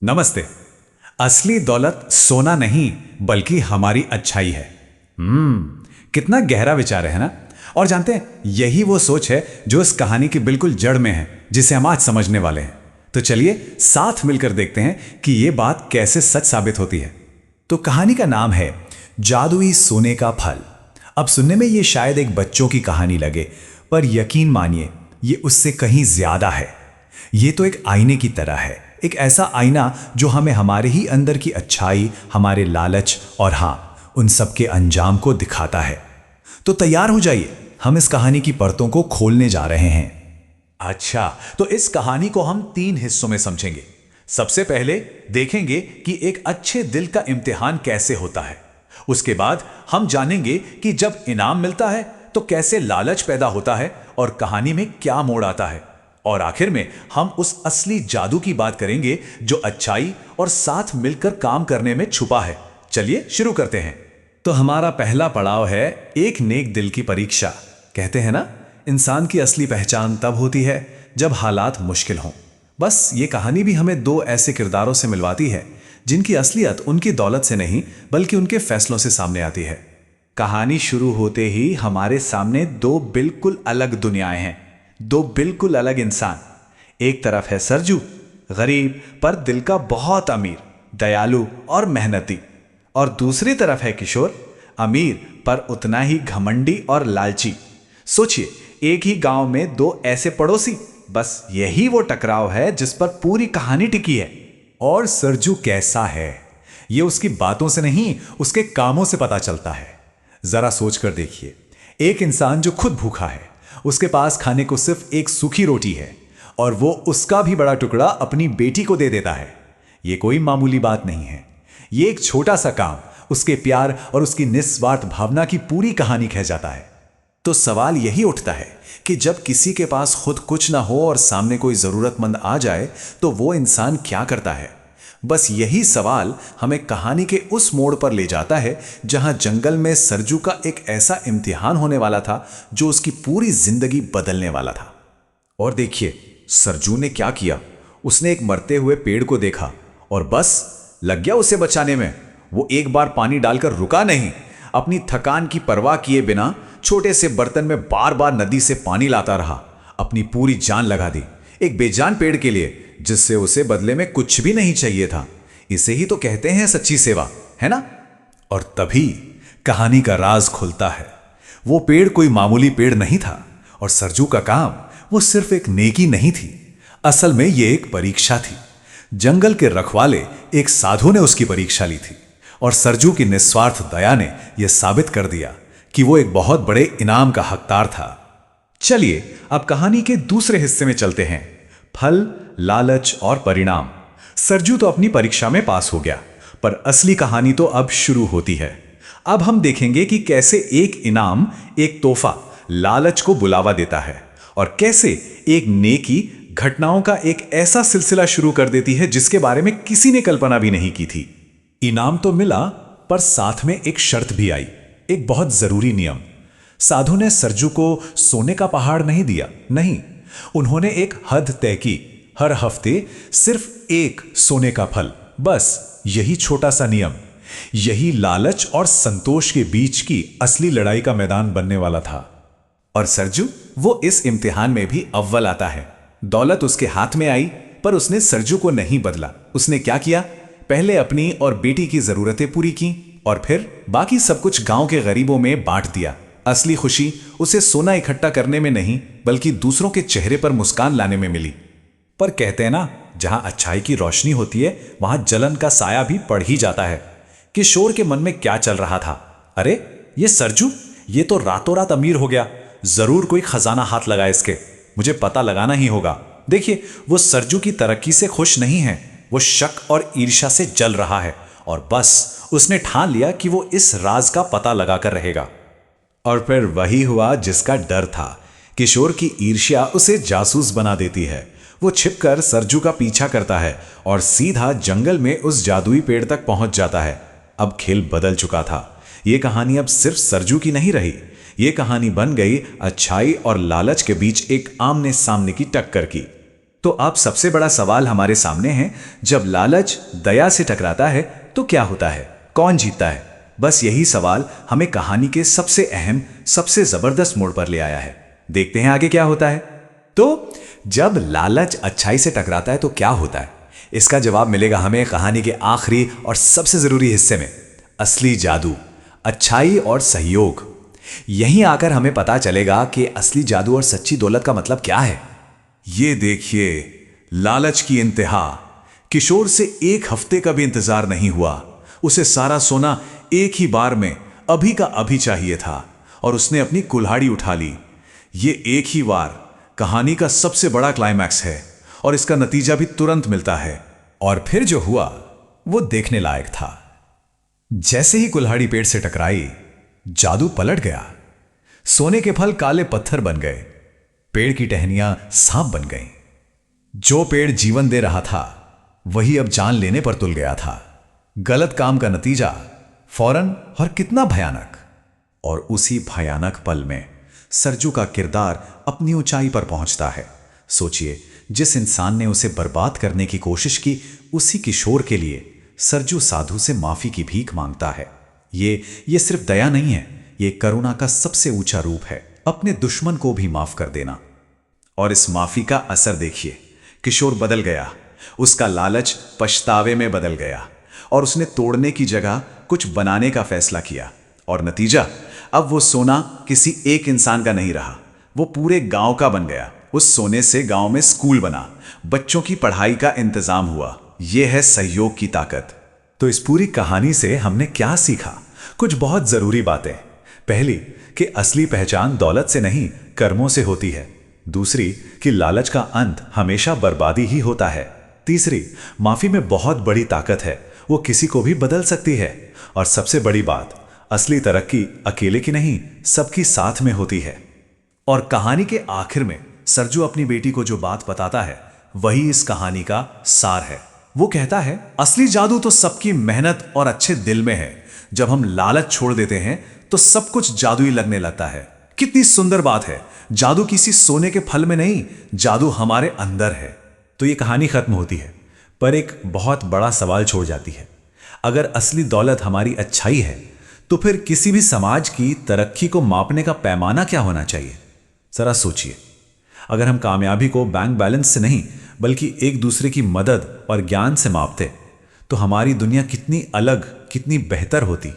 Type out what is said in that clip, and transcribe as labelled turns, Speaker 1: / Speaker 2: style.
Speaker 1: नमस्ते। असली दौलत सोना नहीं बल्कि हमारी अच्छाई है। कितना गहरा विचार है ना। और जानते हैं यही वो सोच है जो इस कहानी की बिल्कुल जड़ में है, जिसे हम आज समझने वाले हैं। तो चलिए साथ मिलकर देखते हैं कि ये बात कैसे सच साबित होती है। तो कहानी का नाम है जादुई सोने का फल। अब सुनने में ये शायद एक बच्चों की कहानी लगे, पर यकीन मानिए ये उससे कहीं ज्यादा है। ये तो एक आईने की तरह है, एक ऐसा आईना जो हमें हमारे ही अंदर की अच्छाई, हमारे लालच और हाँ, उन सब के अंजाम को दिखाता है। तो तैयार हो जाइए, हम इस कहानी की परतों को खोलने जा रहे हैं। अच्छा, तो इस कहानी को हम 3 हिस्सों में समझेंगे। सबसे पहले देखेंगे कि एक अच्छे दिल का इम्तिहान कैसे होता है। उसके बाद हम जानेंगे कि जब इनाम मिलता है तो कैसे लालच पैदा होता है और कहानी में क्या मोड़ आता है। और आखिर में हम उस असली जादू की बात करेंगे जो अच्छाई और साथ मिलकर काम करने में छुपा है। चलिए शुरू करते हैं। तो हमारा पहला पड़ाव है एक नेक दिल की परीक्षा। कहते हैं ना, इंसान की असली पहचान तब होती है जब हालात मुश्किल हों। बस ये कहानी भी हमें 2 ऐसे किरदारों से मिलवाती है जिनकी असलियत उनकी दौलत से नहीं बल्कि उनके फैसलों से सामने आती है। कहानी शुरू होते ही हमारे सामने 2 बिल्कुल अलग दुनियाएं हैं, 2 बिल्कुल अलग इंसान। एक तरफ है सरजू, गरीब पर दिल का बहुत अमीर, दयालु और मेहनती। और दूसरी तरफ है किशोर, अमीर पर उतना ही घमंडी और लालची। सोचिए, एक ही गांव में 2 ऐसे पड़ोसी, बस यही वो टकराव है जिस पर पूरी कहानी टिकी है। और सरजू कैसा है ये उसकी बातों से नहीं, उसके कामों से पता चलता है। जरा सोचकर देखिए, एक इंसान जो खुद भूखा है, उसके पास खाने को सिर्फ एक सूखी रोटी है और वो उसका भी बड़ा टुकड़ा अपनी बेटी को दे देता है। ये कोई मामूली बात नहीं है। ये एक छोटा सा काम उसके प्यार और उसकी निस्वार्थ भावना की पूरी कहानी कह जाता है। तो सवाल यही उठता है कि जब किसी के पास खुद कुछ ना हो और सामने कोई जरूरतमंद आ जाए तो वो इंसान क्या करता है। बस यही सवाल हमें कहानी के उस मोड़ पर ले जाता है जहां जंगल में सरजू का एक ऐसा इम्तिहान होने वाला था जो उसकी पूरी जिंदगी बदलने वाला था। और देखिए सरजू ने क्या किया। उसने एक मरते हुए पेड़ को देखा और बस लग गया उसे बचाने में। वो एक बार पानी डालकर रुका नहीं, अपनी थकान की परवाह किए बिना छोटे से बर्तन में बार बार नदी से पानी लाता रहा। अपनी पूरी जान लगा दी एक बेजान पेड़ के लिए जिससे उसे बदले में कुछ भी नहीं चाहिए था। इसे ही तो कहते हैं सच्ची सेवा, है ना। और तभी कहानी का राज खुलता है। वो पेड़ कोई मामूली पेड़ नहीं था और सरजू का काम वो सिर्फ एक नेकी नहीं थी, असल में ये एक परीक्षा थी। जंगल के रखवाले एक साधु ने उसकी परीक्षा ली थी और सरजू की निस्वार्थ दया ने यह साबित कर दिया कि वो एक बहुत बड़े इनाम का हकदार था। चलिए अब कहानी के दूसरे हिस्से में चलते हैं, फल, लालच और परिणाम। सरजू तो अपनी परीक्षा में पास हो गया, पर असली कहानी तो अब शुरू होती है। अब हम देखेंगे कि कैसे एक इनाम, एक तोहफा लालच को बुलावा देता है और कैसे एक नेकी घटनाओं का एक ऐसा सिलसिला शुरू कर देती है जिसके बारे में किसी ने कल्पना भी नहीं की थी। इनाम तो मिला, पर साथ में एक शर्त भी आई, एक बहुत जरूरी नियम। साधु ने सरजू को सोने का पहाड़ नहीं दिया, नहीं, उन्होंने एक हद तय की, हर हफ्ते सिर्फ एक सोने का फल। बस यही छोटा सा नियम, यही लालच और संतोष के बीच की असली लड़ाई का मैदान बनने वाला था। और सरजू वो इस इम्तिहान में भी अव्वल आता है। दौलत उसके हाथ में आई, पर उसने सरजू को नहीं बदला। उसने क्या किया, पहले अपनी और बेटी की जरूरतें पूरी की और फिर बाकी सब कुछ गांव के गरीबों में बांट दिया। असली खुशी उसे सोना इकट्ठा करने में नहीं बल्कि दूसरों के चेहरे पर मुस्कान लाने में मिली। पर कहते हैं ना, जहां अच्छाई की रोशनी होती है वहां जलन का साया भी पड़ ही जाता है। किशोर के मन में क्या चल रहा था, अरे ये सरजू, ये तो रातों रात अमीर हो गया, जरूर कोई खजाना हाथ लगा इसके, मुझे पता लगाना ही होगा। देखिए वो सरजू की तरक्की से खुश नहीं है, वो शक और ईर्ष्या से जल रहा है और बस उसने ठान लिया कि वो इस राज का पता लगाकर रहेगा। और फिर वही हुआ जिसका डर था। किशोर की ईर्ष्या उसे जासूस बना देती है। वो छिपकर सरजू का पीछा करता है और सीधा जंगल में उस जादुई पेड़ तक पहुंच जाता है। अब खेल बदल चुका था। ये कहानी अब सिर्फ सरजू की नहीं रही, ये कहानी बन गई अच्छाई और लालच के बीच एक आमने सामने की टक्कर की। तो अब सबसे बड़ा सवाल हमारे सामने है, जब लालच दया से टकराता है तो क्या होता है, कौन जीतता है? बस यही सवाल हमें कहानी के सबसे अहम, सबसे जबरदस्त मोड़ पर ले आया है। देखते हैं आगे क्या होता है। तो जब लालच अच्छाई से टकराता है तो क्या होता है, इसका जवाब मिलेगा हमें कहानी के आखिरी और सबसे जरूरी हिस्से में, असली जादू, अच्छाई और सहयोग। यहीं आकर हमें पता चलेगा कि असली जादू और सच्ची दौलत का मतलब क्या है। ये देखिए, लालच की इंतहा। किशोर से एक हफ्ते का भी इंतजार नहीं हुआ। उसे सारा सोना एक ही बार में अभी का अभी चाहिए था और उसने अपनी कुल्हाड़ी उठा ली। ये एक ही बार कहानी का सबसे बड़ा क्लाइमैक्स है और इसका नतीजा भी तुरंत मिलता है। और फिर जो हुआ वो देखने लायक था। जैसे ही कुल्हाड़ी पेड़ से टकराई, जादू पलट गया। सोने के फल काले पत्थर बन गए, पेड़ की टहनियां सांप बन गईं। जो पेड़ जीवन दे रहा था वही अब जान लेने पर तुल गया था। गलत काम का नतीजा फौरन, और कितना भयानक। और उसी भयानक पल में सरजू का किरदार अपनी ऊंचाई पर पहुंचता है। सोचिए, जिस इंसान ने उसे बर्बाद करने की कोशिश की, उसी किशोर के लिए सरजू साधु से माफी की भीख मांगता है। ये सिर्फ दया नहीं है, ये करुणा का सबसे ऊंचा रूप है, अपने दुश्मन को भी माफ कर देना। और इस माफी का असर देखिए, किशोर बदल गया। उसका लालच पछतावे में बदल गया और उसने तोड़ने की जगह कुछ बनाने का फैसला किया। और नतीजा, अब वो सोना किसी एक इंसान का नहीं रहा, वो पूरे गांव का बन गया। उस सोने से गांव में स्कूल बना, बच्चों की पढ़ाई का इंतजाम हुआ। यह है सहयोग की ताकत। तो इस पूरी कहानी से हमने क्या सीखा? कुछ बहुत जरूरी बातें। पहली, कि असली पहचान दौलत से नहीं, कर्मों से होती है। दूसरी, कि लालच का अंत हमेशा बर्बादी ही होता है। तीसरी, माफी में बहुत बड़ी ताकत है, वो किसी को भी बदल सकती है। और सबसे बड़ी बात, असली तरक्की अकेले की नहीं, सबकी साथ में होती है। और कहानी के आखिर में सरजू अपनी बेटी को जो बात बताता है, वही इस कहानी का सार है। वो कहता है, असली जादू तो सबकी मेहनत और अच्छे दिल में है। जब हम लालच छोड़ देते हैं तो सब कुछ जादुई लगने लगता है। कितनी सुंदर बात है। जादू किसी सोने के फल में नहीं, जादू हमारे अंदर है। तो ये कहानी खत्म होती है, पर एक बहुत बड़ा सवाल छोड़ जाती है। अगर असली दौलत हमारी अच्छाई है, तो फिर किसी भी समाज की तरक्की को मापने का पैमाना क्या होना चाहिए? जरा सोचिए। अगर हम कामयाबी को बैंक बैलेंस से नहीं, बल्कि एक दूसरे की मदद और ज्ञान से मापते, तो हमारी दुनिया कितनी अलग, कितनी बेहतर होती।